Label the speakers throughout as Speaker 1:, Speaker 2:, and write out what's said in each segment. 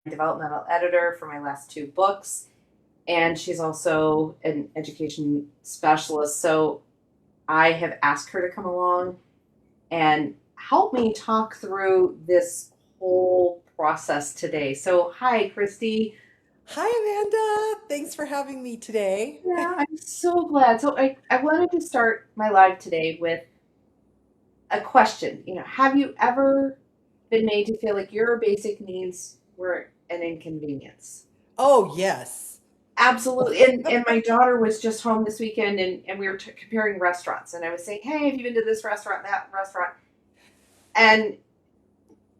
Speaker 1: developmental editor for my last two books, and she's also an education specialist. So I have asked her to come along and help me talk through this whole process today. So, hi, Christy.
Speaker 2: Hi, Amanda. Thanks for having me today.
Speaker 1: Yeah, I'm so glad. So, I wanted to start my live today with a question. Have you ever been made to feel like your basic needs were an inconvenience?
Speaker 2: Oh, yes.
Speaker 1: Absolutely. And my daughter was just home this weekend, and we were comparing restaurants. And I was saying, hey, have you been to this restaurant, that restaurant? And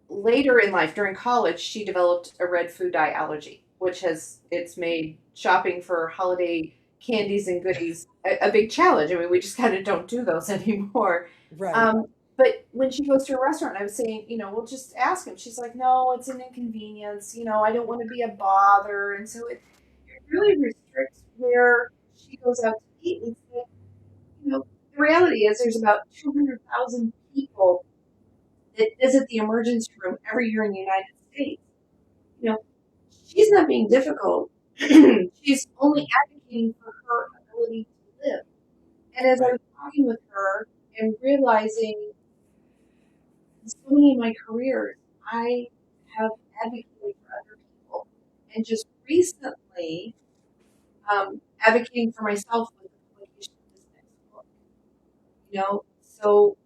Speaker 1: later in life, during college, she developed a red food dye allergy, which it's made shopping for holiday candies and goodies a big challenge. I mean, we just kind of don't do those anymore.
Speaker 2: Right.
Speaker 1: Um, but when she goes to a restaurant, I was saying, we'll just ask him. She's like, no, it's an inconvenience. I don't want to be a bother. And so it really restricts where she goes out to eat. And it's like, the reality is there's about 200,000 people that visit the emergency room every year in the United States. You know, she's not being difficult. She's only advocating for her ability to live. And as I
Speaker 2: Right.
Speaker 1: was talking with her and realizing in so many of my careers, I have advocated for other people. And just recently, advocating for myself with the publication of this next book. So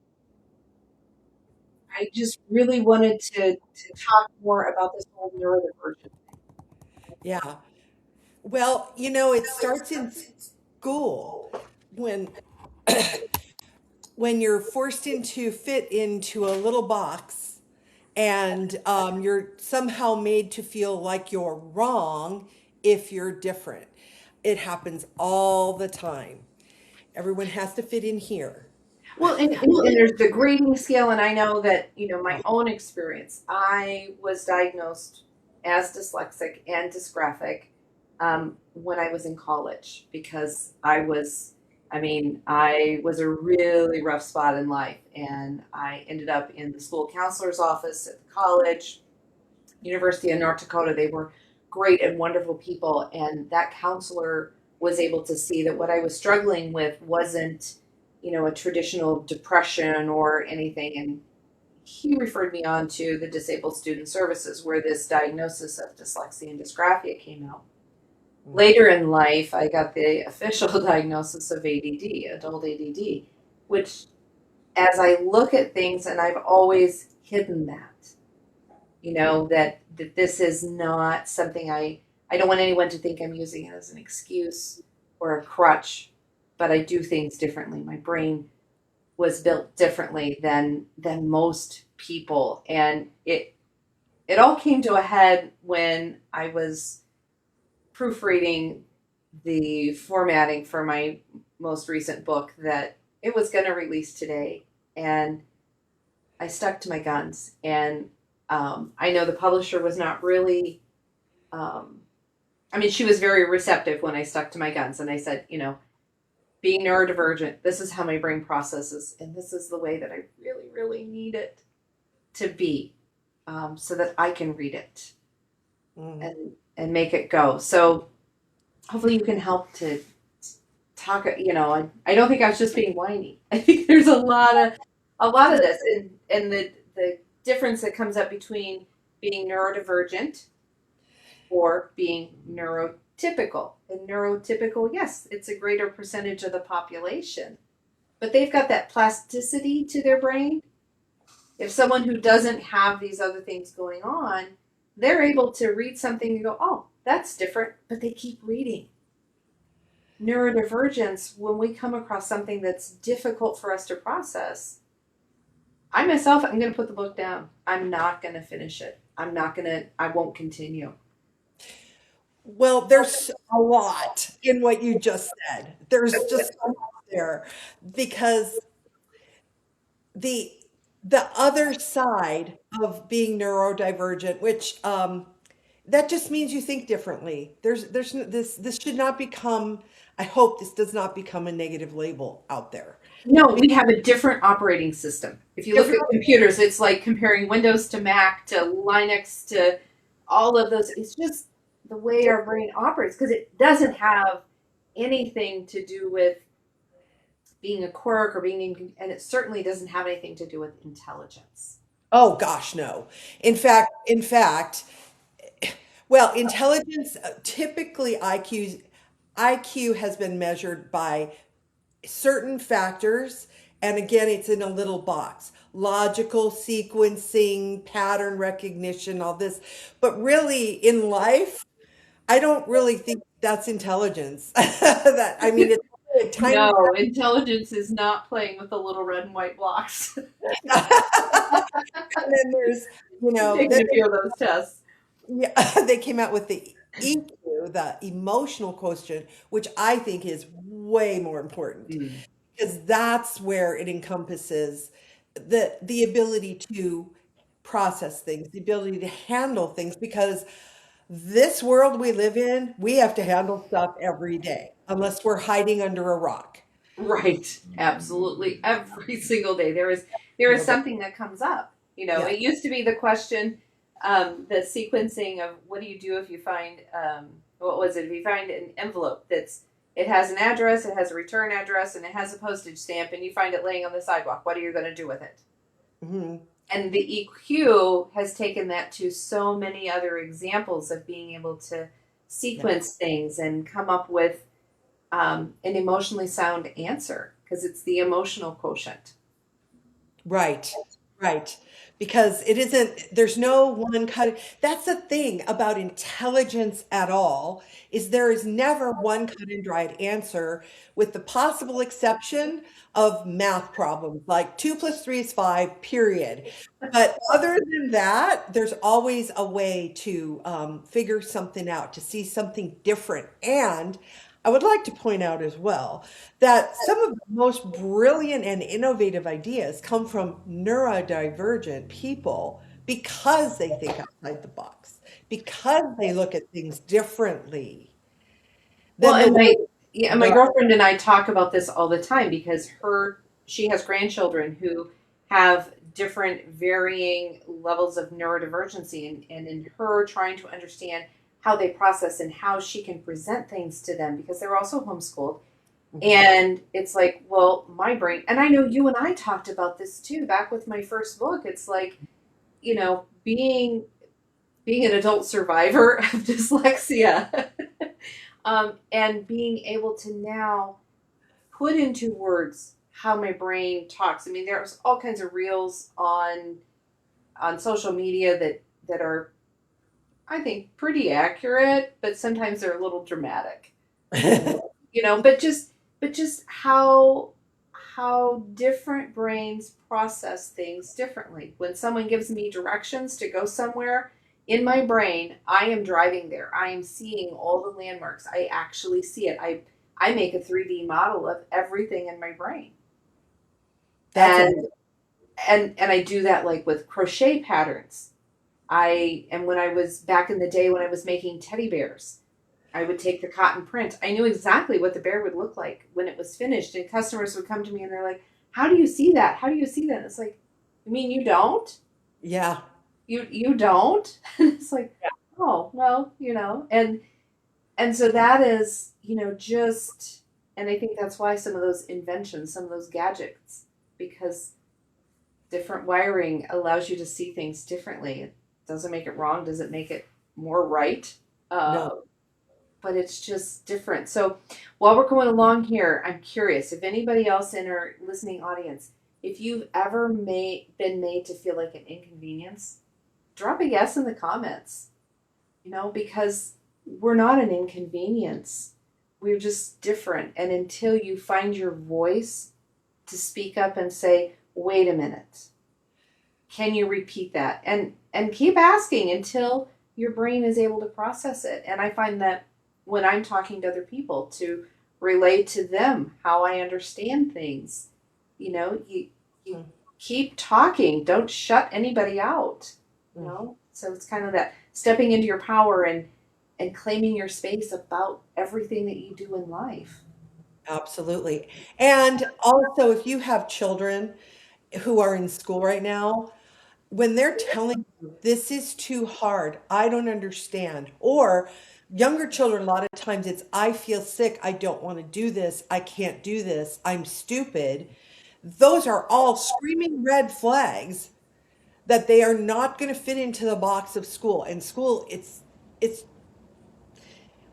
Speaker 1: I just really wanted to talk more about this whole neurodivergent thing.
Speaker 2: Yeah. Well, it starts in school when when you're forced into fit into a little box and you're somehow made to feel like you're wrong if you're different. It happens all the time. Everyone has to fit in here.
Speaker 1: Well, and there's the grading scale, and I know that, my own experience, I was diagnosed as dyslexic and dysgraphic when I was in college because I was a really rough spot in life, and I ended up in the school counselor's office at the college, University of North Dakota. They were great and wonderful people, and that counselor was able to see that what I was struggling with wasn't, a traditional depression or anything. And he referred me on to the Disabled Student Services, where this diagnosis of dyslexia and dysgraphia came out.
Speaker 2: Mhm.
Speaker 1: Later in life, I got the official diagnosis of ADD, adult ADD, which, as I look at things, and I've always hidden that, that this is not something I don't want anyone to think I'm using it as an excuse or a crutch, but I do things differently. My brain was built differently than most people, and it all came to a head when I was proofreading the formatting for my most recent book that it was going to release today, and I stuck to my guns. And I know the publisher was not really. Um, she was very receptive when I stuck to my guns, and I said, being neurodivergent, this is how my brain processes, and this is the way that I really, really need it to be, so that I can read it
Speaker 2: Mhm.
Speaker 1: and make it go. So hopefully you can help to talk. I don't think I was just being whiny. I think there's a lot of this, and the difference that comes up between being neurodivergent or being neurotypical. And neurotypical, yes, it's a greater percentage of the population, but they've got that plasticity to their brain. If someone who doesn't have these other things going on, they're able to read something and go, oh, that's different, but they keep reading. Neurodivergence, when we come across something that's difficult for us to process, I myself, I'm going to put the book down. I'm not going to finish it. I won't continue.
Speaker 2: Well, there's a lot in what you just said. There's just so much there because the the other side of being neurodivergent, which that just means you think differently. This should not become. I hope this does not become a negative label out there.
Speaker 1: No, we have a different operating system. If you look at
Speaker 2: Different.
Speaker 1: computers, it's like comparing Windows to Mac to Linux to all of those. It's just the way our brain operates because it doesn't have anything to do with being a quirk or and it certainly doesn't have anything to do with intelligence.
Speaker 2: Oh gosh, no. In fact, well, intelligence, typically IQ has been measured by certain factors, and again, it's in a little box. Logical sequencing, pattern recognition, all this. But really, in life, I don't really think that's intelligence. That I mean, it's a tiny.
Speaker 1: No, intelligence is not playing with the little red and white blocks.
Speaker 2: And then there's,
Speaker 1: Taking
Speaker 2: then
Speaker 1: a few of those tests.
Speaker 2: yeah, they came out with the EQ, the emotional quotient, which I think is way more important
Speaker 1: Mm.
Speaker 2: because that's where it encompasses the ability to process things, the ability to handle things, because this world we live in, we have to handle stuff every day, unless we're hiding under a rock.
Speaker 1: Right. Absolutely. Every single day there is
Speaker 2: But
Speaker 1: something that comes up.
Speaker 2: yeah.
Speaker 1: It used to be the question, the sequencing of what do you do if you find what was it? If you find an envelope it has an address, it has a return address, and it has a postage stamp, and you find it laying on the sidewalk. What are you going to do with it?
Speaker 2: Mhm.
Speaker 1: And the EQ has taken that to so many other examples of being able to
Speaker 2: Yeah.
Speaker 1: sequence things and come up with an emotionally sound answer because it's the emotional quotient.
Speaker 2: Right, right. Because it isn't, there's no one cut. That's the thing about intelligence at all, is there is never one cut and dried answer, with the possible exception of math problems, like 2 plus 3 is 5, period. But other than that, there's always a way to figure something out, to see something different. And I would like to point out as well that some of the most brilliant and innovative ideas come from neurodivergent people because they think outside the box, because they look at things differently
Speaker 1: Well,
Speaker 2: than the
Speaker 1: and
Speaker 2: way
Speaker 1: my
Speaker 2: they're.
Speaker 1: girlfriend and I talk about this all the time because she has grandchildren who have different varying levels of neurodivergency, and in her trying to understand how they process and how she can present things to them because they're also homeschooled.
Speaker 2: Mhm.
Speaker 1: And it's like, well, my brain, and I know you and I talked about this too back with my first book. It's like, being an adult survivor of dyslexia, and being able to now put into words how my brain talks. I mean, there's all kinds of reels on social media that are, I think, pretty accurate, but sometimes they're a little dramatic. But just how different brains process things differently. When someone gives me directions to go somewhere, in my brain, I am driving there. I am seeing all the landmarks. I actually see it. I make a 3D model of everything in my brain.
Speaker 2: That's a
Speaker 1: And and I do that like with crochet patterns. And when I was back in the day when I was making teddy bears, I would take the cotton print. I knew exactly what the bear would look like when it was finished, and customers would come to me and they're like, "How do you see that? How do you see that?" And it's like, "You mean you don't?
Speaker 2: yeah.
Speaker 1: You don't?" And it's like, "Oh, well, and so that is, just, and I think that's why some of those inventions, some of those gadgets, because different wiring allows you to see things differently. It doesn't make it wrong, doesn't make it more right.
Speaker 2: No.
Speaker 1: Uh, but it's just different. So while we're going along here, I'm curious if anybody else in our listening audience, if you've ever been made to feel like an inconvenience, drop a yes in the comments. Because we're not an inconvenience. We're just different. And until you find your voice to speak up and say, "Wait a minute, can you repeat that?" And keep asking until your brain is able to process it. And I find that when I'm talking to other people to relate to them how I understand things, you
Speaker 2: Mm,
Speaker 1: keep talking. Don't shut anybody out.
Speaker 2: mm.
Speaker 1: So it's kind of that stepping into your power and claiming your space about everything that you do in life.
Speaker 2: Absolutely. And also, if you have children who are in school right now, when they're telling you this is too hard, I don't understand, or younger children, a lot of times it's I feel sick, I don't want to do this, I can't do this, I'm stupid. Those are all screaming red flags that they are not going to fit into the box of school. And school, it's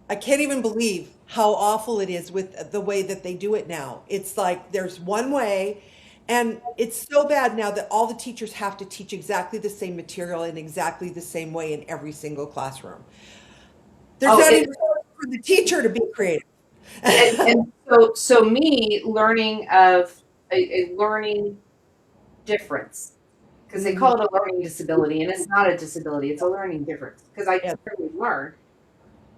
Speaker 2: I can't even believe how awful it is with the way that they do it now. It's like there's one way, and it's so bad now that all the teachers have to teach exactly the same material in exactly the same way in every single classroom. There's
Speaker 1: Oh,
Speaker 2: not
Speaker 1: it,
Speaker 2: even room for the teacher to be creative.
Speaker 1: and so me learning of a learning difference, because they
Speaker 2: Mhm.
Speaker 1: call it a learning disability, and it's not a disability, it's a learning difference, because I
Speaker 2: Yeah.
Speaker 1: clearly learned.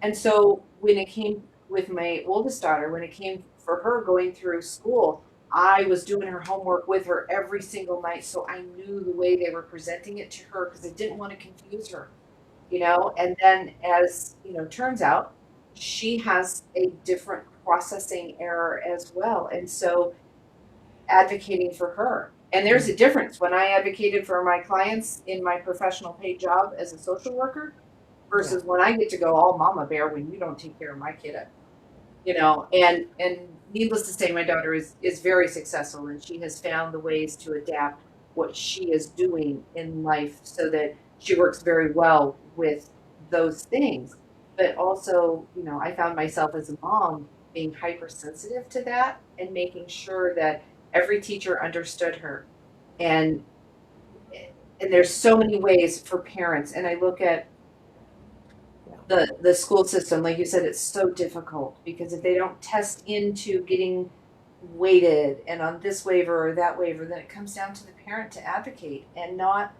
Speaker 1: And so when it came with my oldest daughter, when it came for her going through school, I was doing her homework with her every single night, so I knew the way they were presenting it to her because I didn't want to confuse her, And then, as turns out, she has a different processing error as well, and so advocating for her. And there's a difference when I advocated for my clients in my professional paid job as a social worker
Speaker 2: Yeah.
Speaker 1: versus when I get to go all mama bear when you don't take care of my kiddo. And needless to say, my daughter is very successful, and she has found the ways to adapt what she is doing in life so that she works very well with those things. But also, I found myself as a mom being hypersensitive to that and making sure that every teacher understood her. And and there's so many ways for parents, and I look at
Speaker 2: Yeah.
Speaker 1: the school system, like you said, it's so difficult because if they don't test into getting weighted and on this waiver or that waiver, then it comes down to the parent to advocate, and not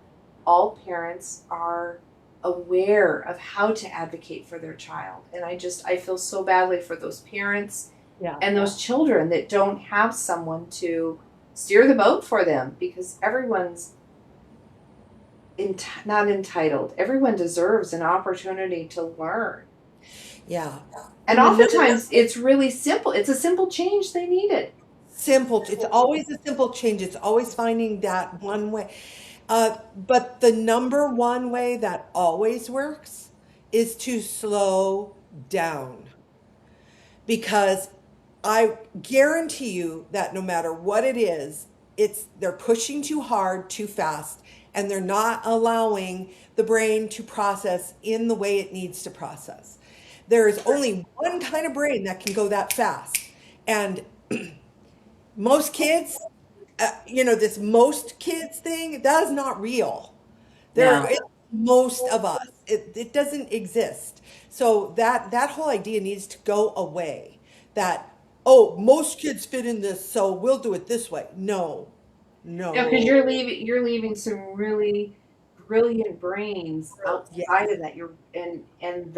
Speaker 1: all parents are aware of how to advocate for their child. And I feel so badly for those parents
Speaker 2: Yeah.
Speaker 1: and those children that don't have someone to steer the boat for them, because everyone's not entitled. Everyone deserves an opportunity to learn.
Speaker 2: Yeah.
Speaker 1: And
Speaker 2: And the
Speaker 1: oftentimes it's really simple. It's a simple change they needed.
Speaker 2: simple, it's always a simple change. It's always finding that one way. But the number one way that always works is to slow down. Because I guarantee you that no matter what it is, it's they're pushing too hard, too fast, and they're not allowing the brain to process in the way it needs to process. There is only one kind of brain that can go that fast. And most kids, this most kids thing, that is not real.
Speaker 1: No.
Speaker 2: It's most of us. It doesn't exist. So that whole idea needs to go away. That, oh, most kids fit in this, so we'll do it this way. No,
Speaker 1: No, because
Speaker 2: no.
Speaker 1: you're leaving some really brilliant brains
Speaker 2: Yeah,
Speaker 1: outside of that. And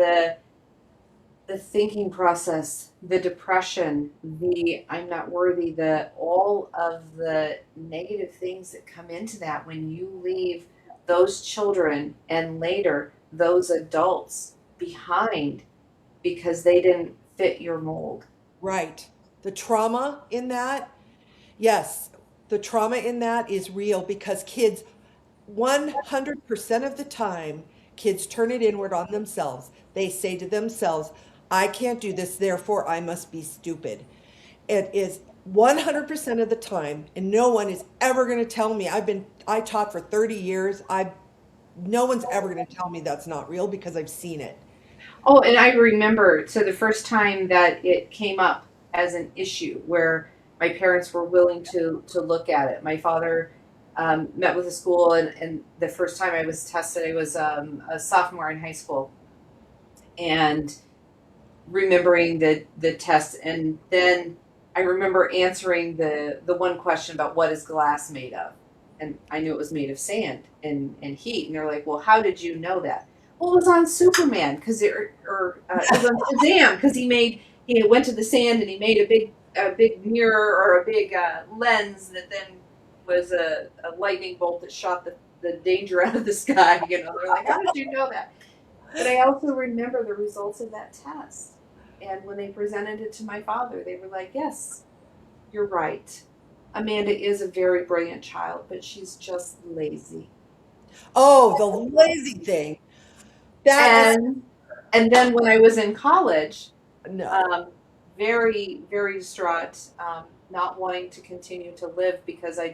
Speaker 1: the thinking process, the depression, the I'm not worthy, the all of the negative things that come into that when you leave those children and later those adults behind because they didn't fit your mold.
Speaker 2: right. The trauma in that, yes, the trauma in that is real because kids 100% of the time, kids turn it inward on themselves. They say to themselves, I can't do this, therefore I must be stupid. It is 100% of the time, and no one is ever going to tell me. I taught for 30 years. No one's ever going to tell me that's not real because I've seen it.
Speaker 1: Oh, and I remember, so the first time that it came up as an issue where my parents were willing to look at it. My father met with a school, and the first time I was tested, I was a sophomore in high school, and remembering the test, and then I remember answering the one question about what is glass made of, and I knew it was made of sand and heat, and they're like, well, how did you know that? Well, it was on Superman because it was on Shazam because he went to the sand and he made a big mirror or a big lens that then was a lightning bolt that shot the danger out of the sky. They're like, how did you know that? But I also remember the results of that test. And when they presented it to my father, they were like, yes, you're right. Amanda is a very brilliant child, but she's just lazy.
Speaker 2: Oh, the lazy thing. That is
Speaker 1: And and then when I was in college,
Speaker 2: no.
Speaker 1: um, very, very distraught, not wanting to continue to live because I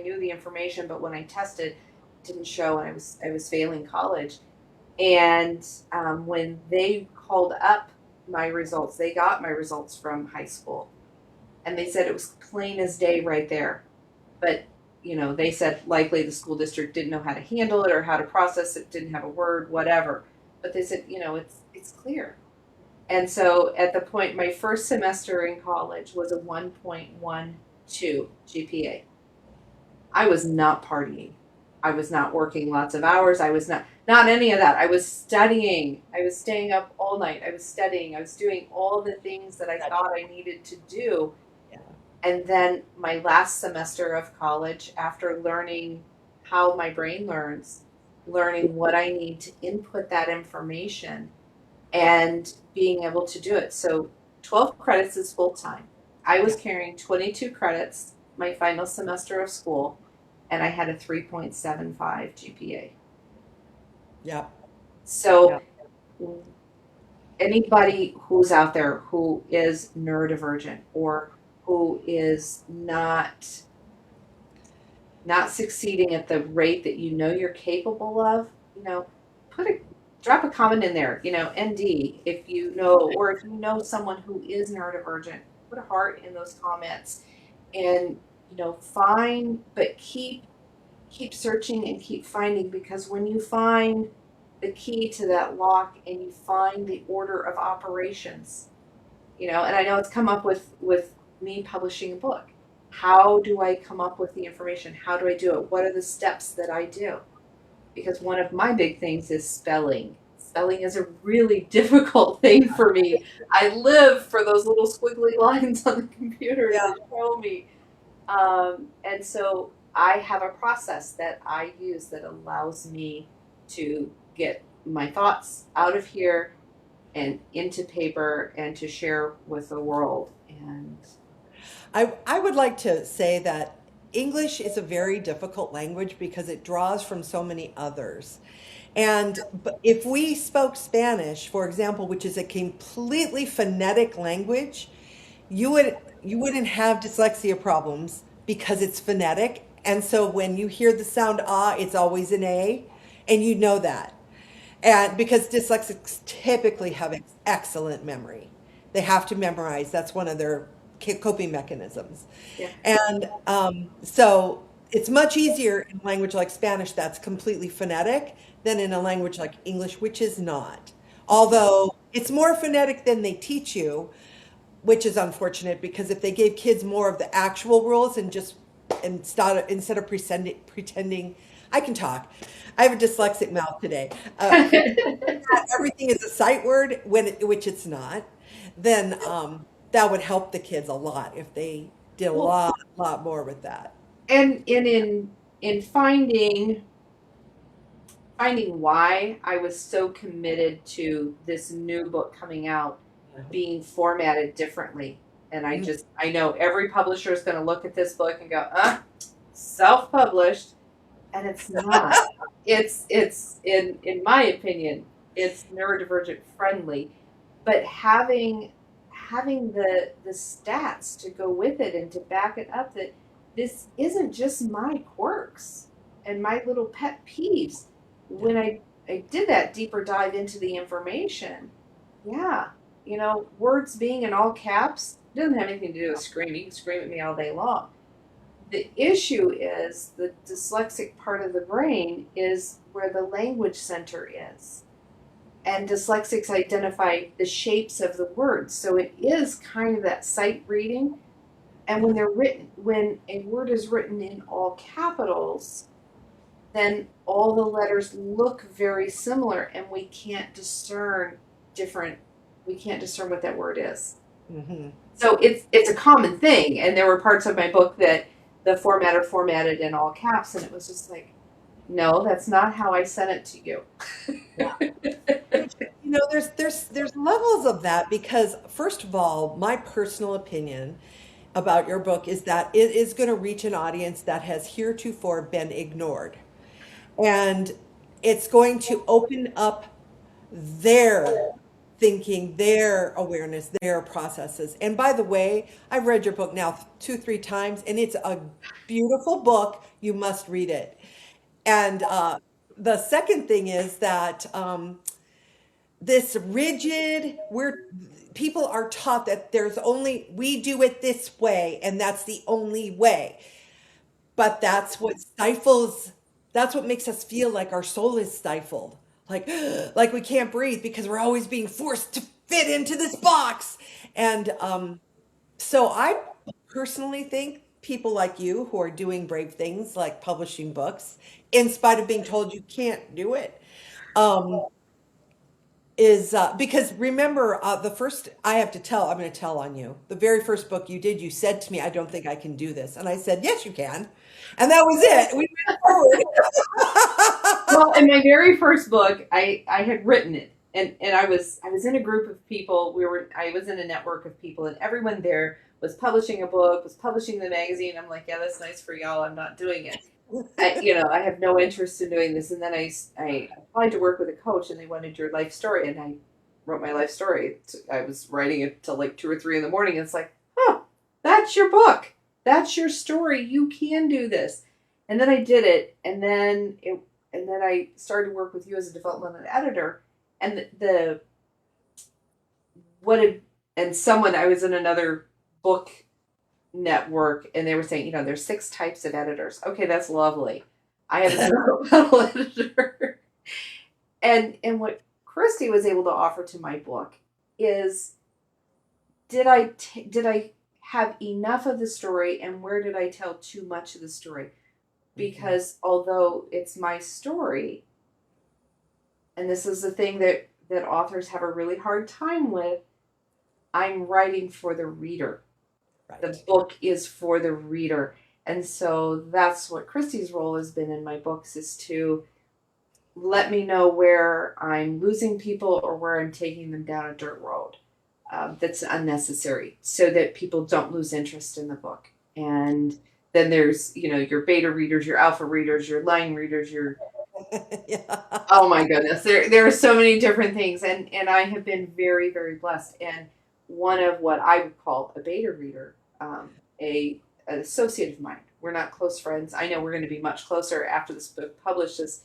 Speaker 1: knew the information, but when I tested, it didn't show, and I was failing college. And when they called up my results, they got my results from high school, and they said it was plain as day right there. But they said likely the school district didn't know how to handle it or how to process it, didn't have a word, whatever. But they said, it's clear. And so at the point, my first semester in college was a 1.12 GPA. I was not partying. I was not working lots of hours. I was not any of that. I was studying. I was staying up all night. I was studying. I was doing all the things that I thought I needed to do.
Speaker 2: Yeah.
Speaker 1: And then my last semester of college, after learning how my brain learns, learning what I need to input that information and being able to do it. So 12 credits is full time. I was carrying 22 credits my final semester of school, and I had a 3.75 GPA.
Speaker 2: Yeah.
Speaker 1: So
Speaker 2: Yeah.
Speaker 1: anybody who's out there who is neurodivergent or who is not succeeding at the rate that you're capable of, put a drop a comment in there, ND, if you know, or if you know someone who is neurodivergent, put a heart in those comments, and find, but keep searching and keep finding, because when you find the key to that lock and you find the order of operations, and I know it's come up with me publishing a book. How do I come up with the information? How do I do it? What are the steps that I do? Because one of my big things is spelling. Spelling is a really difficult thing for me. I live for those little squiggly lines on the computer
Speaker 2: Yeah.
Speaker 1: that show me. And so I have a process that I use that allows me to get my thoughts out of here and into paper and to share with the world. And
Speaker 2: I would like to say that English is a very difficult language because it draws from so many others. And if we spoke Spanish, for example, which is a completely phonetic language, you wouldn't have dyslexia problems because it's phonetic. And so when you hear the sound ah, it's always an A, and you know that. And because dyslexics typically have excellent memory, they have to memorize. That's one of their coping mechanisms.
Speaker 1: yeah.
Speaker 2: And so it's much easier in a language like Spanish that's completely phonetic than in a language like English, which is not. Although it's more phonetic than they teach you, which is unfortunate because if they gave kids more of the actual rules and just instead of pretending, I can talk. I have a dyslexic mouth today. Everything is a sight word which it's not. Then that would help the kids a lot if they did a
Speaker 1: Well,
Speaker 2: lot more with that.
Speaker 1: and in finding why I was so committed to this new book coming out being formatted differently. And I know every publisher is going to look at this book and go, self-published, and it's not. It's in my opinion, it's neurodivergent friendly, but having the stats to go with it and to back it up, that this isn't just my quirks and my little pet peeves. When I did that deeper dive into the information, yeah, words being in all caps doesn't have anything to do with screaming. You can scream at me all day long. The issue is the dyslexic part of the brain is where the language center is. And dyslexics identify the shapes of the words. So it is kind of that sight reading. And when a word is written in all capitals, then all the letters look very similar and we can't discern what that word is.
Speaker 2: Mm-hmm.
Speaker 1: So it's a common thing. And there were parts of my book that the formatter formatted in all caps, and it was just like, no, that's not how I sent it to you.
Speaker 2: Yeah. There's levels of that because first of all, my personal opinion about your book is that it is going to reach an audience that has heretofore been ignored. And it's going to open up their thinking, their awareness, their processes. And by the way, I've read your book now two, three times, and it's a beautiful book. You must read it. And the second thing is that this rigid, people are taught that there's only, we do it this way, and that's the only way. But that's what stifles, that's what makes us feel like our soul is stifled. Like, like we can't breathe because we're always being forced to fit into this box. And so I personally think people like you who are doing brave things like publishing books, in spite of being told you can't do it, um, is because remember the first, I have to tell, I'm going to tell on you. The very first book you did, you said to me, I don't think I can do this. And I said, yes, you can. And that was it. We went
Speaker 1: Well,
Speaker 2: forward.
Speaker 1: in my very first book, I had written it, and I was in a group of people. I was in a network of people, and everyone there was publishing a book, was publishing the magazine. I'm like, yeah, that's nice for y'all. I'm not doing it. I have no interest in doing this. And then I applied to work with a coach, and they wanted your life story, and I wrote my life story. I was writing it till like 2 or 3 in the morning. And it's like, oh, that's your book. That's your story. You can do this. And then I did it, and then I started to work with you as a developmental editor, and the what had and someone I was in another book network, and they were saying, there's 6 types of editors. Okay, that's lovely. I have a developmental editor, and what Christy was able to offer to my book is did I have enough of the story, and where did I tell too much of the story? Because although it's my story, and this is the thing that authors have a really hard time with, I'm writing for the reader.
Speaker 2: Right.
Speaker 1: The book is for the reader. And so that's what Christy's role has been in my books, is to let me know where I'm losing people or where I'm taking them down a dirt road that's unnecessary, so that people don't lose interest in the book. And then there's, your beta readers, your alpha readers, your line readers, your,
Speaker 2: Yeah.
Speaker 1: oh my goodness, there are so many different things. And I have been very, very blessed. And one of what I would call a beta reader, an associate of mine, we're not close friends. I know we're going to be much closer after this book publishes.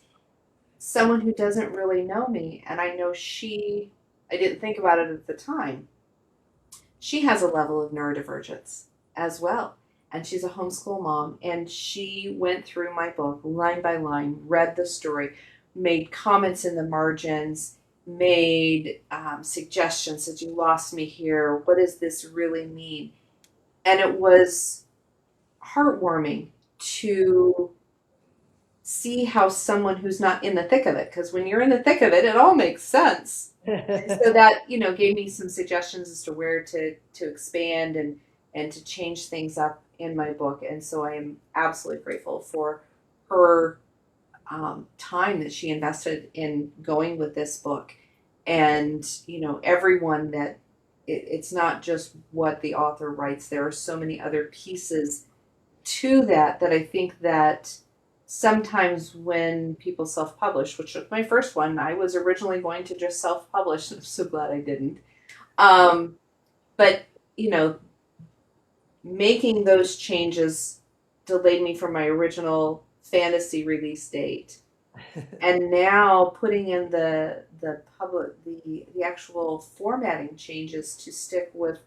Speaker 1: Someone who doesn't really know me, and I know I didn't think about it at the time, she has a level of neurodivergence as well. And she's a homeschool mom, and she went through my book line by line, read the story, made comments in the margins, made suggestions, said, you lost me here. What does this really mean? And it was heartwarming to see how someone who's not in the thick of it, because when you're in the thick of it, it all makes sense. So that, gave me some suggestions as to where to expand and to change things up in my book. And so I am absolutely grateful for her time that she invested in going with this book. And, everyone that it's not just what the author writes. There are so many other pieces to that I think that sometimes when people self-publish, which was my first one, I was originally going to just self-publish, and I'm so glad I didn't. But, making those changes delayed me from my original fantasy release date. And now putting in the actual formatting changes to stick with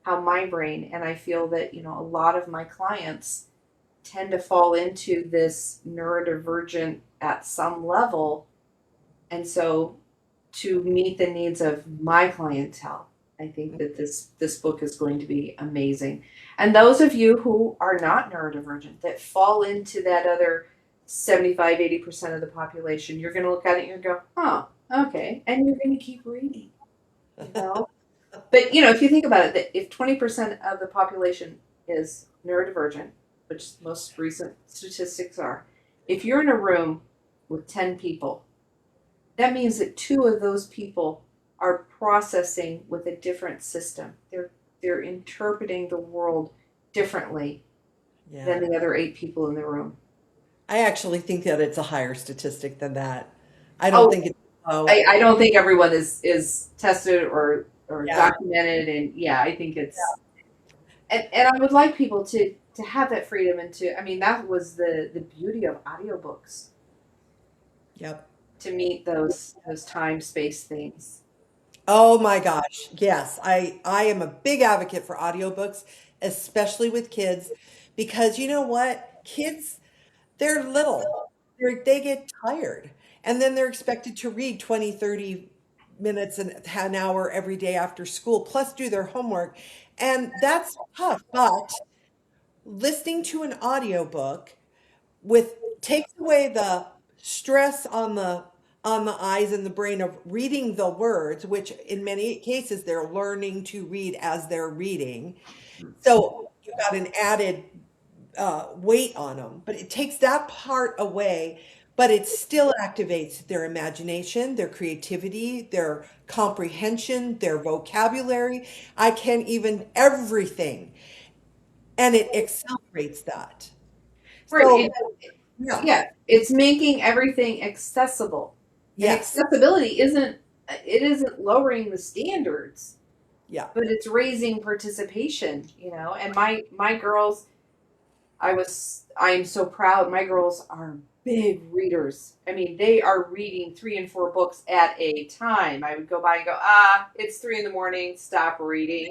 Speaker 1: how my brain, and I feel that, a lot of my clients tend to fall into this neurodivergent at some level. And so to meet the needs of my clientele, I think that this book is going to be amazing. And those of you who are not neurodivergent, that fall into that other 75-80% of the population, you're going to look at it and go, oh, okay. And you're going to keep reading, But, if you think about it, that if 20% of the population is neurodivergent, which most recent statistics are, if you're in a room with 10 people, that means that 2 of those people are processing with a different system. They're interpreting the world differently
Speaker 2: Yeah.
Speaker 1: than the other 8 people in the room.
Speaker 2: I actually think that it's a higher statistic than that. I don't
Speaker 1: Oh,
Speaker 2: think it's low.
Speaker 1: I don't think everyone is tested or
Speaker 2: Yeah.
Speaker 1: documented, and yeah, I think it's and I would like people to have that freedom and to, I mean, that was the beauty of audiobooks,
Speaker 2: Yep.
Speaker 1: to meet those time space things.
Speaker 2: Oh my gosh. Yes. I am a big advocate for audiobooks, especially with kids, because you know what? Kids, they're little. They get tired. And then they're expected to read 20, 30 minutes and an hour every day after school, plus do their homework. And that's tough. But listening to an audiobook with takes away the stress on the eyes and the brain of reading the words, which in many cases they're learning to read as they're reading. So you've got an added weight on them, but it takes that part away. But it still activates their imagination, their creativity, their comprehension, their vocabulary. I can even everything, and it accelerates that.
Speaker 1: Right.
Speaker 2: So, yeah,
Speaker 1: Yeah, it's making everything accessible. And
Speaker 2: yes,
Speaker 1: accessibility isn't lowering the standards,
Speaker 2: yeah.
Speaker 1: but it's raising participation, you know. And my girls, I am so proud. My girls are big readers. I mean, they are reading 3 and 4 books at a time. I would go by and go, it's 3 in the morning, stop reading.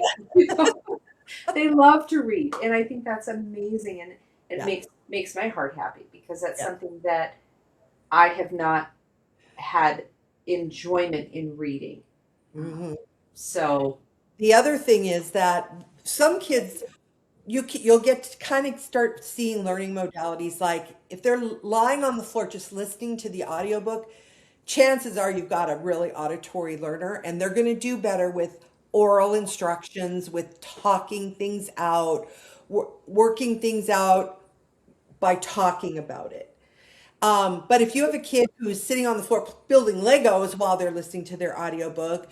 Speaker 1: They love to read, and I think that's amazing, and it
Speaker 2: Yeah,
Speaker 1: makes my heart happy because that's
Speaker 2: yeah.
Speaker 1: something that I have not had enjoyment in reading. Um,
Speaker 2: Mhm.
Speaker 1: so
Speaker 2: The other thing is that some kids, you'll get to kind of start seeing learning modalities like if they're lying on the floor just listening to the audiobook, chances are you've got a really auditory learner and they're going to do better with oral instructions, with talking things out, working things out by talking about it. But if you have a kid who's sitting on the floor building Legos while they're listening to their audiobook,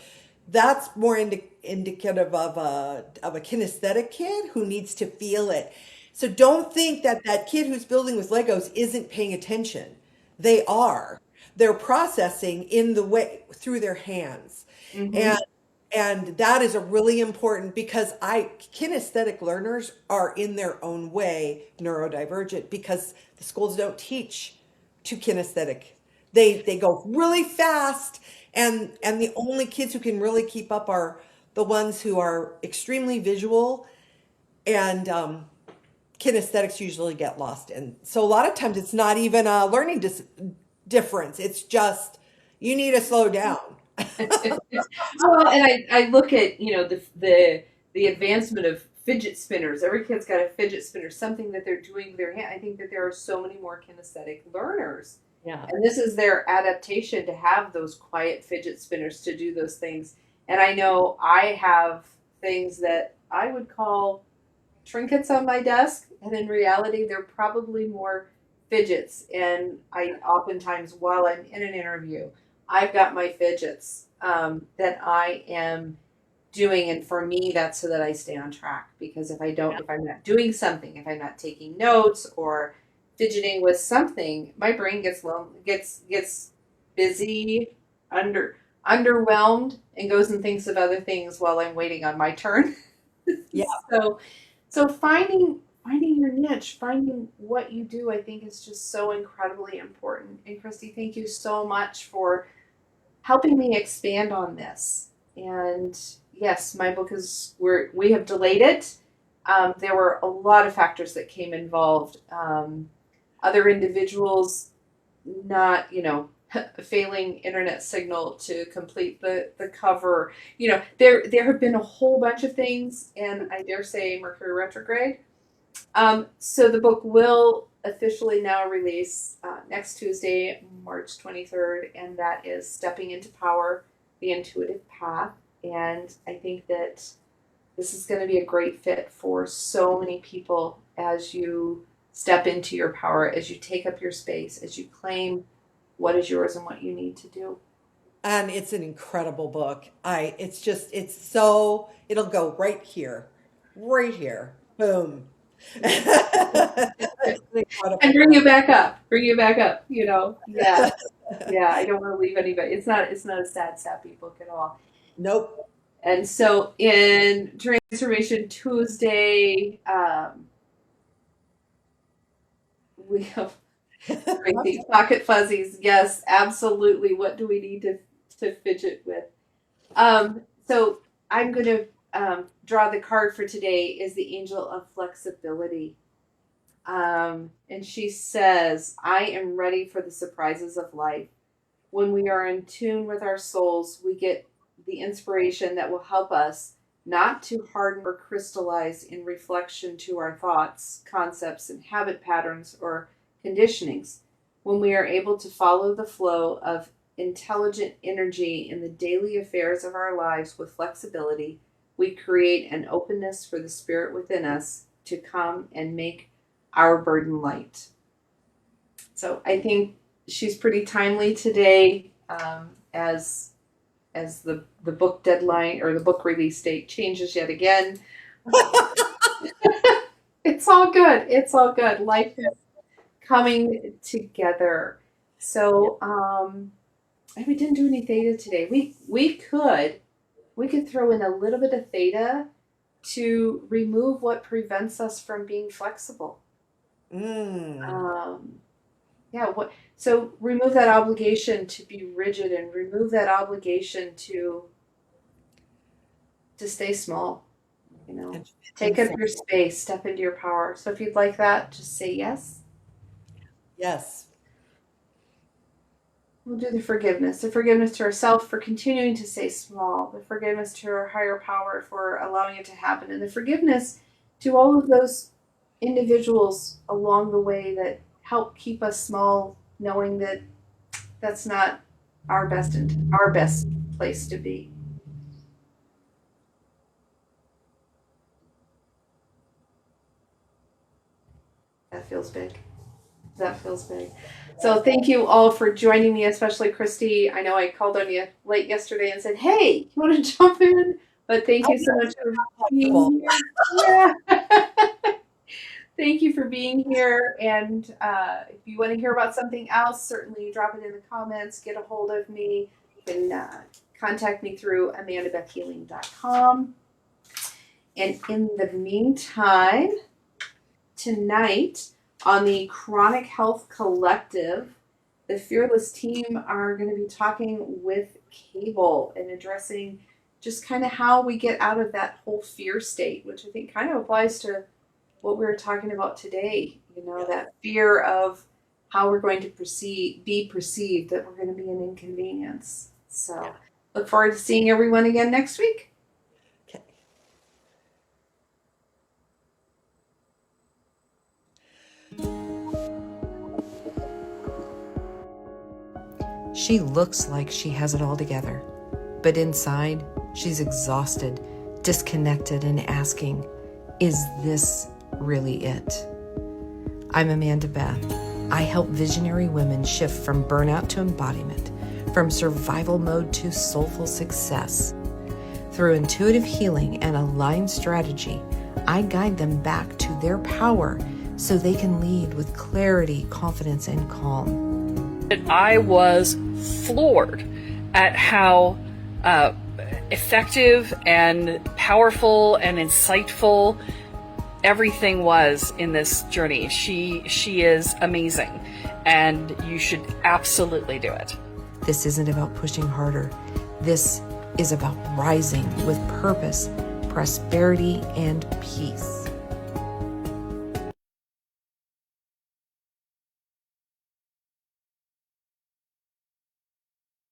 Speaker 2: that's more indicative of a kinesthetic kid who needs to feel it. So don't think that that kid who's building with Legos isn't paying attention. They are. They're processing in the way through their hands.
Speaker 1: mhm.
Speaker 2: And and that is a really important because I kinesthetic learners are in their own way neurodivergent because the schools don't teach to kinesthetic. They go really fast and the only kids who can really keep up are the ones who are extremely visual and kinesthetics usually get lost. And so a lot of times it's not even a learning difference. It's just you need to slow down.
Speaker 1: Well, and I look at, you know, the advancement of fidget spinners. Every kid's got a fidget spinner, something that they're doing with their hand. I think that there are so many more kinesthetic learners.
Speaker 2: Yeah.
Speaker 1: And this is their adaptation to have those quiet fidget spinners to do those things. And I know I have things that I would call trinkets on my desk, and in reality, they're probably more fidgets. And I oftentimes, while I'm in an interview, I've got my fidgets that I am doing, and for me, that's so that I stay on track. Because if I don't, if I'm not doing something, if I'm not taking notes or fidgeting with something, my brain gets busy, under underwhelmed, and goes and thinks of other things while I'm waiting on my turn.
Speaker 2: Yeah.
Speaker 1: so so finding your niche, finding what you do, I think is just so incredibly important. And Christy, thank you so much for helping me expand on this. And yes, my book is we have delayed it. There were a lot of factors that came involved. Other individuals not, you know, a failing internet signal to complete the cover. You know, there have been a whole bunch of things, and I dare say Mercury retrograde. So the book will officially now release next Tuesday, March 23rd, and that is Stepping into Power, The Intuitive Path. And I think that this is going to be a great fit for so many people as you step into your power, as you take up your space, as you claim what is yours and what you need to do.
Speaker 2: And it's an incredible book. It's just, it's so, it'll go right here, right here. Boom.
Speaker 1: And bring you back up. Bring you back up. Yeah. Yeah. I don't want to leave anybody. It's not a sad, sappy book at all.
Speaker 2: Nope.
Speaker 1: And so in Transformation Tuesday, we have crazy pocket fuzzies. Yes, absolutely. What do we need to fidget with? So I'm going to draw the card for today is the Angel of Flexibility. And she says, I am ready for the surprises of life. When we are in tune with our souls, we get the inspiration that will help us not to harden or crystallize in reflection to our thoughts, concepts, and habit patterns or conditionings. When we are able to follow the flow of intelligent energy in the daily affairs of our lives with flexibility, we create an openness for the spirit within us to come and make our burden light. So I think she's pretty timely today, as the book deadline or the book release date changes yet again. It's all good. It's all good. Life is coming together. So, and we didn't do any theta today. We could throw in a little bit of theta to remove what prevents us from being flexible. So remove that obligation to be rigid and remove that obligation to stay small. Take up your space, step into your power. So if you'd like that, just say yes.
Speaker 2: Yes.
Speaker 1: We'll do the forgiveness to ourselves for continuing to stay small, the forgiveness to our higher power for allowing it to happen, and the forgiveness to all of those individuals along the way that help keep us small, knowing that that's not our best place to be. That feels big. So thank you all for joining me, especially Christy. I know I called on you late yesterday and said, hey, you want to jump in? But thank you so much for being here. Yeah. Thank you for being here. And if you want to hear about something else, certainly drop it in the comments, get a hold of me. You can contact me through amandabethhealing.com. And in the meantime, tonight on the Chronic Health Collective, the Fearless team are going to be talking with Cable and addressing just kind of how we get out of that whole fear state, which I think kind of applies to what we were talking about today. That fear of how we're going to be perceived, that we're going to be an inconvenience. So look forward to seeing everyone again next week.
Speaker 3: She looks like she has it all together, but inside, she's exhausted, disconnected, and asking, is this really it? I'm Amanda Beth. I help visionary women shift from burnout to embodiment, from survival mode to soulful success. Through intuitive healing and aligned strategy, I guide them back to their power so they can lead with clarity, confidence, and calm.
Speaker 4: I was floored at how effective and powerful and insightful everything was in this journey. She is amazing, and you should absolutely do it.
Speaker 3: This isn't about pushing harder. This is about rising with purpose, prosperity, and peace.